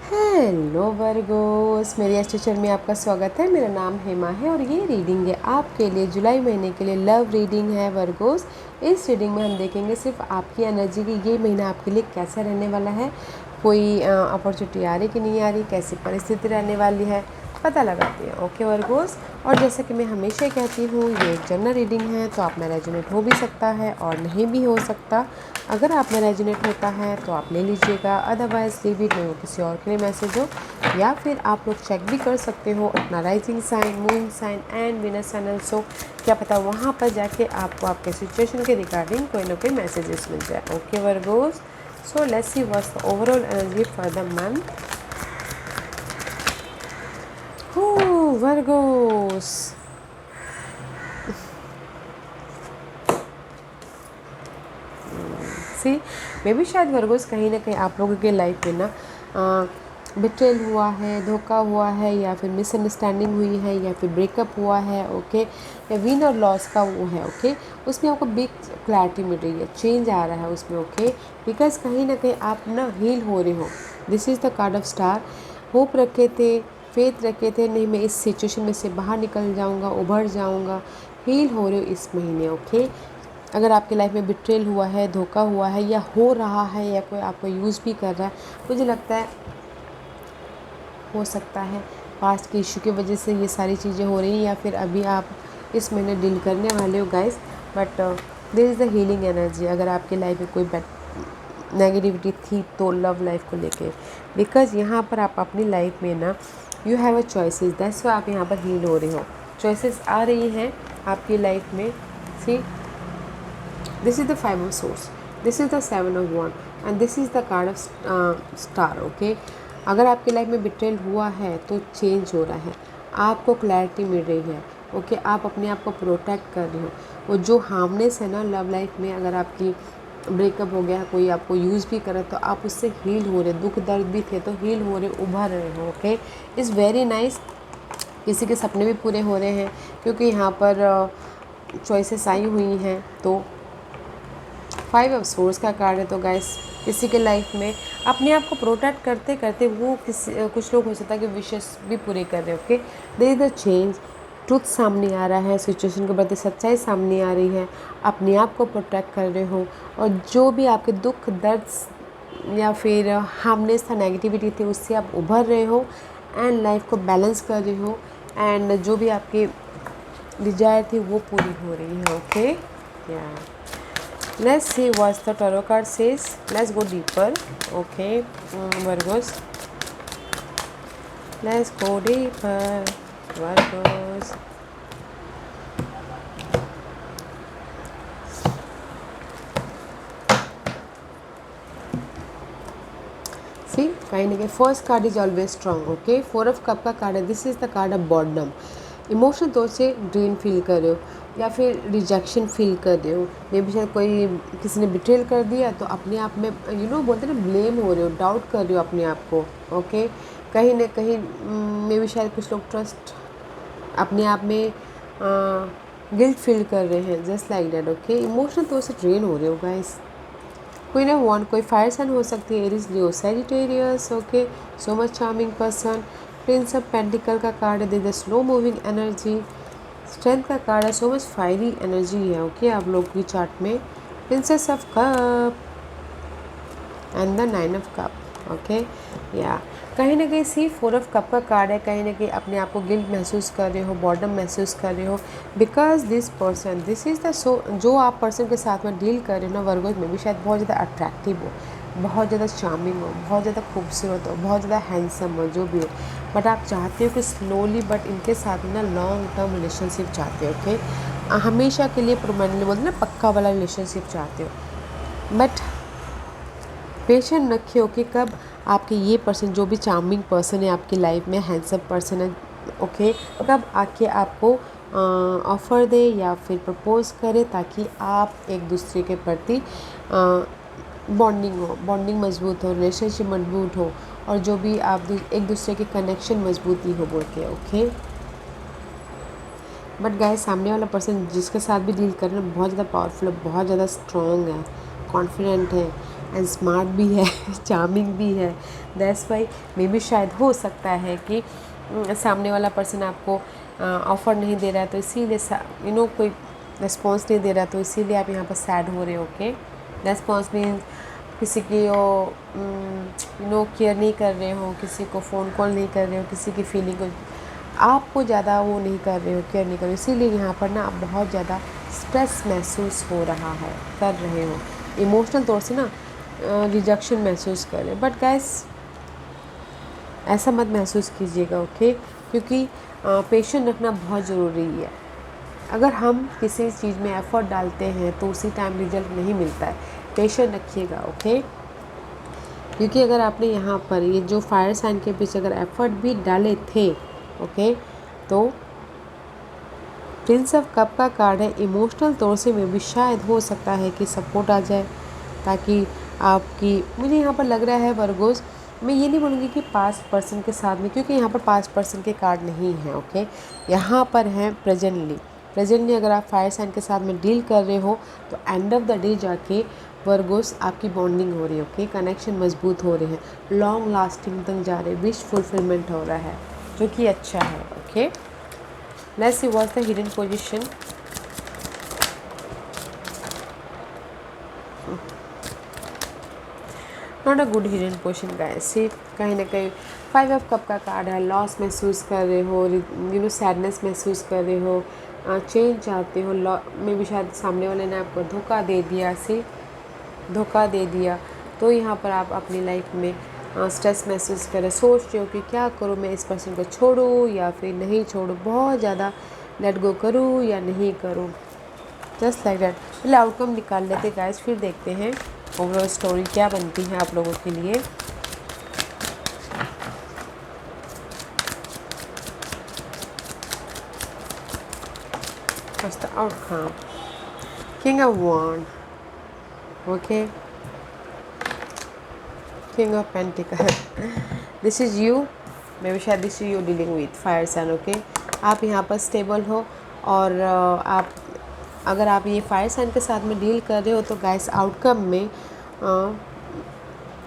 Hello Virgo's, मेरी astro channel में आपका स्वागत है। मेरा नाम हेमा है और ये रीडिंग है आपके लिए जुलाई महीने के लिए लव रीडिंग है वर्गोस। इस रीडिंग में हम देखेंगे सिर्फ आपकी एनर्जी की ये महीना आपके लिए कैसा रहने वाला है, कोई अपॉर्चुनिटी आ रही कि नहीं आ रही, कैसी परिस्थिति रहने वाली है, पता लगाते हैं। ओके वर्गोस, और जैसे कि मैं हमेशा कहती हूँ ये एक जनरल रीडिंग है, तो आप में रेजोनेट हो भी सकता है और नहीं भी हो सकता। अगर आप में रेजोनेट होता है तो आप ले लीजिएगा, अदरवाइज लीव इट, नहीं वो किसी और के लिए मैसेज हो। या फिर आप लोग चेक भी कर सकते हो अपना rising sign, moon sign and winner sign also. क्या पता वहाँ पर जाके आपको आपके सिचुएशन के रिगार्डिंग कोई ना कोई मैसेजेस मिल जाए। Okay Virgos, so let's see what's the overall energy for the month. Virgos, see मे भी शायद वर्गोस कहीं ना कहीं आप लोगों के लाइफ में ना बिट्रेल हुआ है, धोखा हुआ है, या फिर मिसअंडरस्टैंडिंग हुई है, या फिर ब्रेकअप हुआ है। ओके, या विन और लॉस का वो है। ओके, उसमें आपको बिग क्लैरिटी मिल रही है, चेंज आ रहा है उसमें। ओके, बिकॉज कहीं ना कहीं आप ना हील हो रहे हो। This is the card of star. Hope रखे थे, फेथ रखे थे, नहीं मैं इस सिचुएशन में से बाहर निकल जाऊंगा, उभर जाऊंगा। हील हो रहे हो इस महीने। ओके, अगर आपकी लाइफ में बिट्रेल हुआ है, धोखा हुआ है, या हो रहा है, या कोई आपको यूज़ भी कर रहा है, मुझे लगता है हो सकता है पास्ट के इशू की वजह से ये सारी चीज़ें हो रही हैं, या फिर अभी आप इस महीने डील करने वाले हो guys. But this is the healing energy. अगर आपकी लाइफ में कोई नेगेटिविटी थी तो लव लाइफ को लेके, बिकॉज यहाँ पर आप अपनी लाइफ में ना you have a choices, that's why आप यहाँ पर हील हो रहे हो। चॉइसेस आ रही हैं आपकी लाइफ में। सी, this is the five of swords, this is the seven of wand, and this is the card of star. Okay, अगर आपकी लाइफ में बिट्रेल हुआ है तो चेंज हो रहा है, आपको क्लैरिटी मिल रही है। ओके, आप अपने आप को प्रोटेक्ट कर रहे हो। वो जो हार्मनेस है ना लव लाइफ में, अगर आपकी ब्रेकअप हो गया, कोई आपको यूज़ भी करे, तो आप उससे हील हो रहे, दुख दर्द भी थे तो हील हो रहे, उभर रहे हो। Okay, is very nice. किसी के सपने भी पूरे हो रहे हैं क्योंकि यहाँ पर चॉइसेस आई हुई हैं। तो फाइव ऑफ सोर्स का कार्ड है। तो गाइस, किसी के लाइफ में अपने आप को प्रोटेक्ट करते करते वो कुछ लोग हो सकता है कि विशेष भी पूरे कर रहे हो। Okay, there is the change, truth सामने आ रहा है, सिचुएशन के प्रति सच्चाई सामने आ रही है, अपने आप को प्रोटेक्ट कर रहे हो, और जो भी आपके दुख दर्द या फिर हार्मनेस था, नेगेटिविटी थी, उससे आप उभर रहे हो एंड लाइफ को बैलेंस कर रहे हो, एंड जो भी आपकी डिजायर थी वो पूरी हो रही है। ओके, या let's see what the tarot card says. Let's go deeper. Okay, Virgos, let's go deeper. Virgos, see, कहीं ना कहीं first card is always strong. Okay, four of cup का कार्ड है। This is the card of boredom. Emotional तौर से drain feel कर रहे हो, या फिर रिजेक्शन फील कर रहे हो। मे भी शायद कोई किसी ने बिट्रेल कर दिया तो अपने आप में बोलते हैं ना, ब्लेम हो रहे हो, डाउट कर रहे हो अपने आप को। ओके, कहीं ना कहीं मे भी शायद कुछ लोग ट्रस्ट अपने आप में गिल्ट फील कर रहे हैं, just like that. Okay, emotional तौर से ड्रेन हो रहे हो गाइस। कोई ना वन, कोई फायर सन हो सकती है, Aries, Leo, Sagittarius. Okay, so much charming person. Prince of pentacle का कार्ड है, the slow moving energy. Strength का कार्ड है, सो मच फायरी एनर्जी है। ओके, आप लोग की चार्ट में princess of cup and the nine of cup. Okay, या कहीं ना कहीं सी फोर ऑफ कप का कार्ड है। कहीं ना कहीं अपने आप को गिल्ट महसूस कर रहे हो, बॉर्डम महसूस कर रहे हो, because this person, this is the so, जो आप पर्सन के साथ में डील कर रहे हो ना वर्गोज, में भी शायद बहुत ज़्यादा अट्रैक्टिव हो, बहुत ज़्यादा चार्मिंग हो, बहुत ज़्यादा खूबसूरत हो, बहुत ज़्यादा हैंडसम हो, जो भी हो, बट आप चाहते हो कि स्लोली बट इनके साथ में ना लॉन्ग टर्म रिलेशनशिप चाहते हो। ओके, हमेशा के लिए परमानेंटली बोलते ना, पक्का वाला रिलेशनशिप चाहते हो। बट पेशेंट रखे हो कि कब आपके ये पर्सन, जो भी चार्मिंग पर्सन है आपकी लाइफ में, हैंडसम पर्सन है, ओके, कब आके आपको ऑफ़र दे या फिर प्रपोज करे, ताकि आप एक दूसरे के प्रति बॉन्डिंग मजबूत हो, रिलेशनशिप मजबूत हो, और जो भी आप एक दूसरे के कनेक्शन मजबूती हो बोल के। ओके, बट गाइस, सामने वाला पर्सन जिसके साथ भी डील कर रहे हैं बहुत ज़्यादा पावरफुल है, बहुत ज़्यादा स्ट्रॉन्ग है, कॉन्फिडेंट है, एंड स्मार्ट भी है चार्मिंग भी है। दैट्स वाई मे बी शायद हो सकता है कि सामने वाला पर्सन आपको ऑफ़र नहीं दे रहा है, तो इसीलिए कोई रिस्पॉन्स नहीं दे रहा, तो इसीलिए आप यहाँ पर सैड हो रहे हो। ओके, रिस्पॉन्स मीन्स किसी की केयर नहीं कर रहे हो, किसी को फ़ोन कॉल नहीं कर रहे हो, किसी की फीलिंग को आपको ज़्यादा वो नहीं कर रहे हो, केयर नहीं कर रहे हो, इसीलिए यहाँ पर ना आप बहुत ज़्यादा स्ट्रेस महसूस हो रहा है, कर रहे हो, इमोशनल तौर से ना रिजेक्शन महसूस कर रहे हो। बट गाइस ऐसा मत महसूस कीजिएगा। ओके, क्योंकि पेशेंस रखना बहुत ज़रूरी है। अगर हम किसी चीज़ में एफ़र्ट डालते हैं तो उसी टाइम रिजल्ट नहीं मिलता है, पेशेंस रखिएगा। ओके, क्योंकि अगर आपने यहाँ पर ये जो फायर साइन के पीछे अगर एफ़र्ट भी डाले थे, ओके, तो प्रिंस ऑफ कप का कार्ड है। इमोशनल तौर से में भी शायद हो सकता है कि सपोर्ट आ जाए, ताकि आपकी, मुझे यहाँ पर लग रहा है वर्गोस, मैं ये नहीं बोलूँगी कि पास्ट पर्सन के साथ में, क्योंकि यहाँ पर पास्ट पर्सन के कार्ड नहीं हैं। ओके, यहाँ पर हैं प्रेजेंटली अगर आप फायर साइन के साथ में डील कर रहे हो तो एंड ऑफ द डे जाके वर्गोस आपकी बॉन्डिंग हो रही है। ओके, कनेक्शन मजबूत हो रहे हैं, लॉन्ग लास्टिंग तक जा रहे हैं, विश फुलफिलमेंट हो रहा है, जो कि अच्छा है। Okay, let's see what's the hidden position. Not a good hidden position guys. See, कहीं ना कहीं 5 ऑफ कप का कार्ड है, लॉस महसूस कर रहे हो, सैडनेस महसूस कर रहे हो, चेंज चाहते हो, में भी शायद सामने वाले ने आपको धोखा दे दिया, धोखा दे दिया, तो यहाँ पर आप अपनी लाइफ में स्ट्रेस महसूस करें, सोच रहे हो कि क्या करूँ, मैं इस पर्सन को छोड़ूँ या फिर नहीं छोड़ूँ, बहुत ज़्यादा लेट गो करूँ या नहीं करूँ, जस्ट लाइक दैट। पहले आउटकम निकाल लेते गाइस, फिर देखते हैं ओवरऑल स्टोरी क्या बनती है आप लोगों के लिए। What's the outcome? King of Wands. Okay. King of Pentacles. This is you. मे भी शायद this you dealing with fire sign. Okay, आप यहाँ पर स्टेबल हो, और आप अगर आप ये फायर साइन के साथ में डील कर रहे हो तो गाइस आउटकम में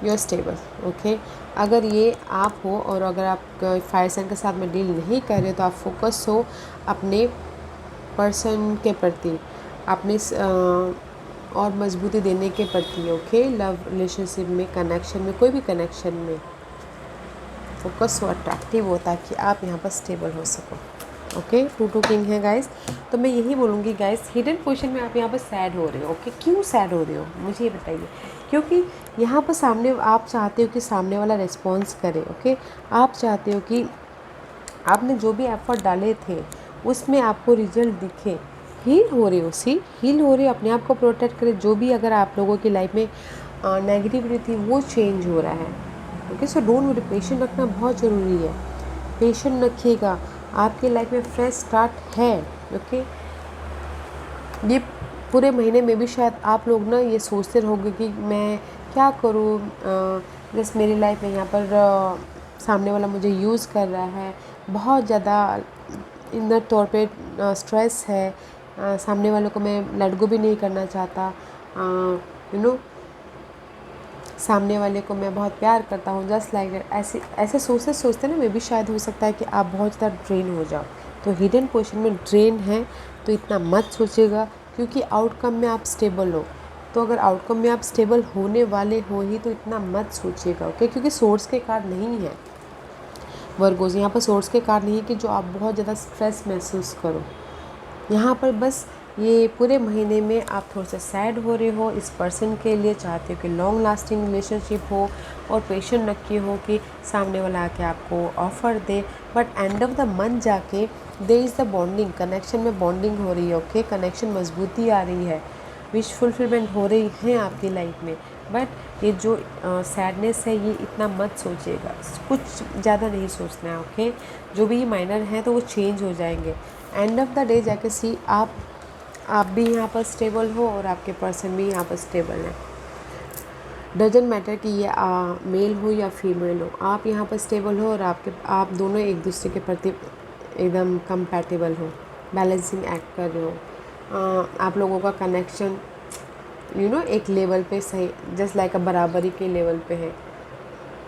यू आर स्टेबल। ओके, अगर ये आप हो और अगर आप फायर साइन के साथ में डील नहीं कर रहे हो तो आप फोकस हो अपने पर्सन के प्रति, अपने और मजबूती देने के प्रति। ओके, लव रिलेशनशिप में, कनेक्शन में, कोई भी कनेक्शन में फोकस हो, अट्रैक्टिव हो, ताकि आप यहाँ पर स्टेबल हो सको। ओके, 2 किंग है गाइस, तो मैं यही बोलूँगी गाइस, हिडन पोजीशन में आप यहाँ पर सैड हो रहे हो। ओके, क्यों सैड हो रहे हो मुझे ये बताइए, क्योंकि यहाँ पर सामने आप चाहते हो कि सामने वाला रिस्पॉन्स करे। ओके, आप चाहते हो कि आपने जो भी एफर्ट डाले थे उसमें आपको रिजल्ट दिखे, हील हो रहे हो, हील हो रहे हो, अपने आप को प्रोटेक्ट करें। जो भी अगर आप लोगों की लाइफ में नेगेटिविटी थी वो चेंज हो रहा है। Okay, so don't worry, patient रखना बहुत ज़रूरी है, पेशेंट रखिएगा, आपकी लाइफ में फ्रेश स्टार्ट है। ओके, ये पूरे महीने में भी शायद आप लोग ना ये सोचते रहोगे कि मैं क्या करूँ, जैसे मेरी लाइफ में यहाँ पर सामने वाला मुझे यूज़ कर रहा है, बहुत ज़्यादा इनर तौर पे स्ट्रेस है, सामने वालों को मैं लेट गो भी नहीं करना चाहता, सामने वाले को मैं बहुत प्यार करता हूँ, जस्ट लाइक दैट। ऐसे सोचते ना मे भी शायद हो सकता है कि आप बहुत ज़्यादा ड्रेन हो जाओ। तो हिडन पोजीशन में ड्रेन है तो इतना मत सोचिएगा, क्योंकि आउटकम में आप स्टेबल हो। तो अगर आउटकम में आप स्टेबल होने वाले हो ही तो इतना मत सोचिएगा। ओके, क्योंकि सोर्स के कार्ड नहीं है वर्गोस, यहाँ पर सोर्स के कार्ड नहीं है कि जो आप बहुत ज़्यादा स्ट्रेस महसूस करो। यहाँ पर बस ये पूरे महीने में आप थोड़ा सा सैड हो रहे हो, इस पर्सन के लिए चाहते हो कि लॉन्ग लास्टिंग रिलेशनशिप हो, और पेशेंट रखे हो कि सामने वाला आके आपको offer they, but end of the month जाके दे इज़ द बॉन्डिंग, कनेक्शन में बॉन्डिंग हो रही है। ओके, कनेक्शन मजबूती आ रही है, विश फुलफिलमेंट हो रही है आपकी लाइफ में। बट ये जो सैडनेस है ये इतना मत सोचिएगा, कुछ ज़्यादा नहीं सोचना है। ओके, जो भी ये माइनर हैं तो वो चेंज हो जाएंगे। एंड ऑफ द डे जाके सी आप भी यहाँ पर स्टेबल हो और आपके पर्सन भी यहाँ पर स्टेबल है। डजंट मैटर कि ये मेल हो या फीमेल हो, आप यहाँ पर स्टेबल हो और आप दोनों एक दूसरे के प्रति एकदम कंपैटिबल हो, बैलेंसिंग एक्ट कर रहे हो। आप लोगों का कनेक्शन एक लेवल पे सही, जस्ट लाइक बराबरी के लेवल पे है।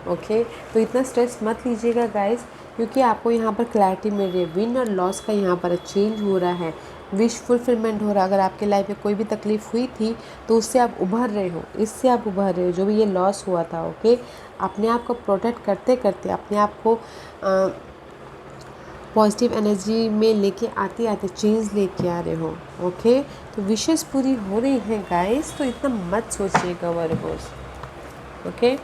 ओके तो इतना स्ट्रेस मत लीजिएगा गाइस, क्योंकि आपको यहाँ पर क्लैरिटी मिल रही है। विन और लॉस का यहाँ पर चेंज हो रहा है, विश फुलफिलमेंट हो रहा है। अगर आपके लाइफ में कोई भी तकलीफ़ हुई थी तो उससे आप उभर रहे हो, इससे आप उभर रहे हो, जो भी ये लॉस हुआ था। ओके अपने आप को प्रोटेक्ट करते करते अपने आप को पॉजिटिव एनर्जी में लेके आते आते चेंज लेके आ रहे हो। ओके तो विशेष पूरी हो रही हैं गाइस, तो इतना मत सोचिएगा वर्गोस। ओके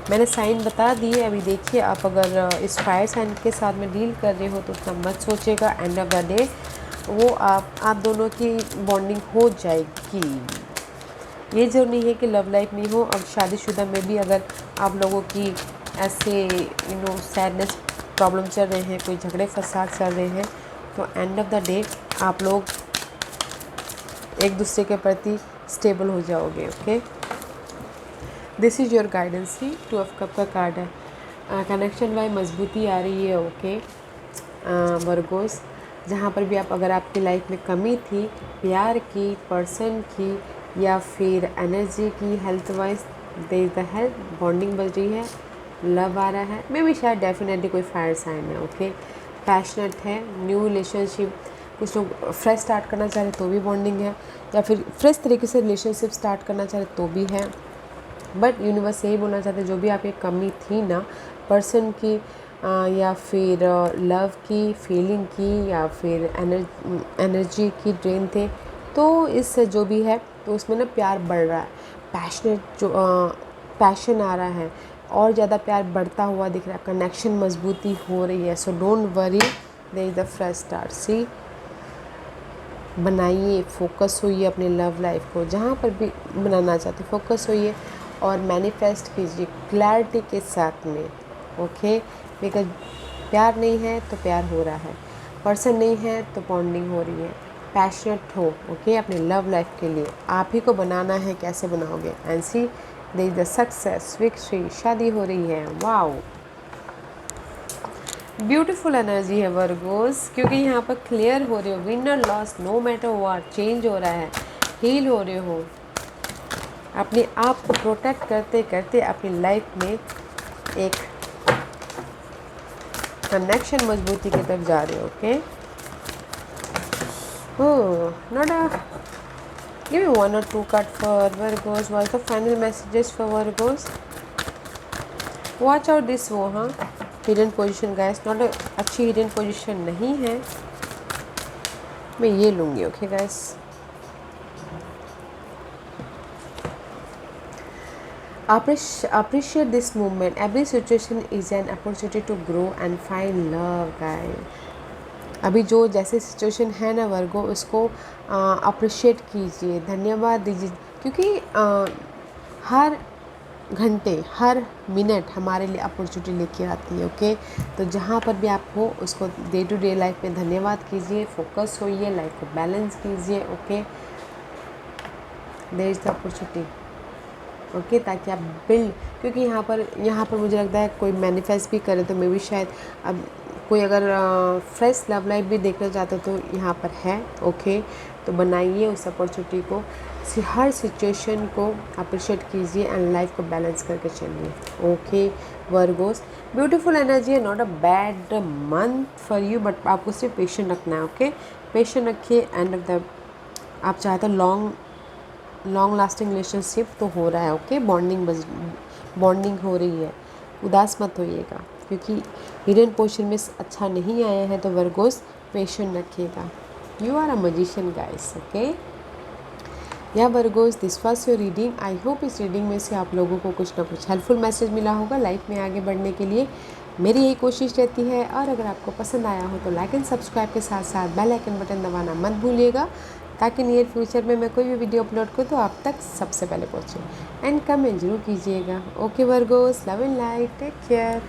मैंने साइन बता दिए। अभी देखिए, आप अगर इस फायर साइन के साथ में डील कर रहे हो तो उतना मत सोचेगा। एंड ऑफ द डे वो आप दोनों की बॉन्डिंग हो जाएगी। ये जो नहीं है कि लव लाइफ नहीं हो। अब शादीशुदा में भी अगर आप लोगों की ऐसे सैडनेस प्रॉब्लम चल रहे हैं, कोई झगड़े फसाद चल रहे हैं, तो एंड ऑफ द डे आप लोग एक दूसरे के प्रति स्टेबल हो जाओगे। Okay this is your guidance. He 2 of cup का कार्ड है। कनेक्शन वाई मजबूती आ रही है। ओके वर्गोस, जहाँ पर भी अगर आपकी लाइफ में कमी थी, प्यार की, पर्सन की, या फिर एनर्जी की, health wise, they is the health, bonding बज रही है, लव आ रहा है। मे भी शायद डेफिनेटली कोई फायर साइन है। ओके पैशनेट है, न्यू रिलेशनशिप, कुछ लोग फ्रेश स्टार्ट करना चाह रहे तो भी बॉन्डिंग है, या फिर फ्रेश तरीके से रिलेशनशिप स्टार्ट करना चाह रहे तो भी है। बट यूनिवर्स यही बोलना चाहते हैं, जो भी आपकी कमी थी ना, पर्सन की या फिर लव की, फीलिंग की, या फिर एनर्जी की ड्रेन थे, तो इससे जो भी है तो उसमें ना प्यार बढ़ रहा है, पैशनेट जो पैशन आ रहा है, और ज़्यादा प्यार बढ़ता हुआ दिख रहा है, कनेक्शन मजबूती हो रही है। So don't worry, there is the fresh start. सी बनाइए, फोकस होइए अपने लव लाइफ को, जहाँ पर भी बनाना चाहते फोकस होइए और मैनिफेस्ट कीजिए क्लैरिटी के साथ में। ओके बिकॉज प्यार नहीं है तो प्यार हो रहा है, पर्सन नहीं है तो बॉन्डिंग हो रही है। पैशनेट हो ओके अपने लव लाइफ के लिए, आप ही को बनाना है, कैसे बनाओगे। And see there is the success, victory, शादी हो रही है। वाओ ब्यूटीफुल एनर्जी है वर्गोस, क्योंकि यहाँ पर क्लियर हो रहे हो, winner loss no matter what, change हो रहा है, हील हो रहे हो, अपने आप को प्रोटेक्ट करते करते अपनी लाइफ में एक कनेक्शन मजबूती की तरफ जा रहे हो। Okay not a give me 1 or 2 card for Virgos. What's the final messages for Virgos? Watch out this वो हाँ हिडन पोजीशन गाइस, नॉट अच्छी हिडन पोजीशन नहीं है। मैं ये लूँगी। Okay guys appreciate this moment. Every situation is an opportunity to grow and find love guys. अभी जो जैसे सिचुएशन है ना वर्गो, उसको अप्रिशिएट कीजिए, धन्यवाद दीजिए, क्योंकि हर घंटे हर मिनट हमारे लिए अपॉर्चुनिटी लेके आती है। ओके तो जहाँ पर भी आप हो उसको डे टू डे लाइफ में धन्यवाद कीजिए, फोकस होइए, लाइफ को बैलेंस कीजिए। Okay there is the opportunity. Okay ताकि आप बिल्ड, क्योंकि यहाँ पर मुझे लगता है कोई मैनिफेस्ट भी करे तो मे भी शायद अब कोई अगर फ्रेश लव लाइफ भी देखना चाहते हो तो यहाँ पर है। ओके तो बनाइए उस अपॉर्चुनिटी को, हर सिचुएशन को अप्रिशिएट कीजिए एंड लाइफ को बैलेंस करके चलिए। ओके वर्गोस ब्यूटीफुल एनर्जी है, not a bad month for you, but आपको सिर्फ पेशेंट रखना है। ओके पेशेंट रखिए। एंड ऑफ द आप चाहते हो लॉन्ग लास्टिंग रिलेशनशिप तो हो रहा है। ओके बॉन्डिंग हो रही है, उदास मत होइएगा, क्योंकि हिडन पोजीशन में अच्छा नहीं आया है। तो वर्गोस पेशेंट रखिएगा। You are a magician guys. Okay या Virgos this was your reading. I hope इस रीडिंग में से आप लोगों को कुछ ना कुछ हेल्पफुल मैसेज मिला होगा लाइफ में आगे बढ़ने के लिए। मेरी यही कोशिश रहती है। और अगर आपको पसंद आया हो तो लाइक एंड सब्सक्राइब के साथ साथ बेल आइकन बटन दबाना मत भूलिएगा, ताकि नियर फ्यूचर में मैं कोई भी वीडियो अपलोड करूँ तो आप तक सबसे पहले पहुँचे। एंड कमेंट जरूर कीजिएगा। Okay Virgos love and light, take care.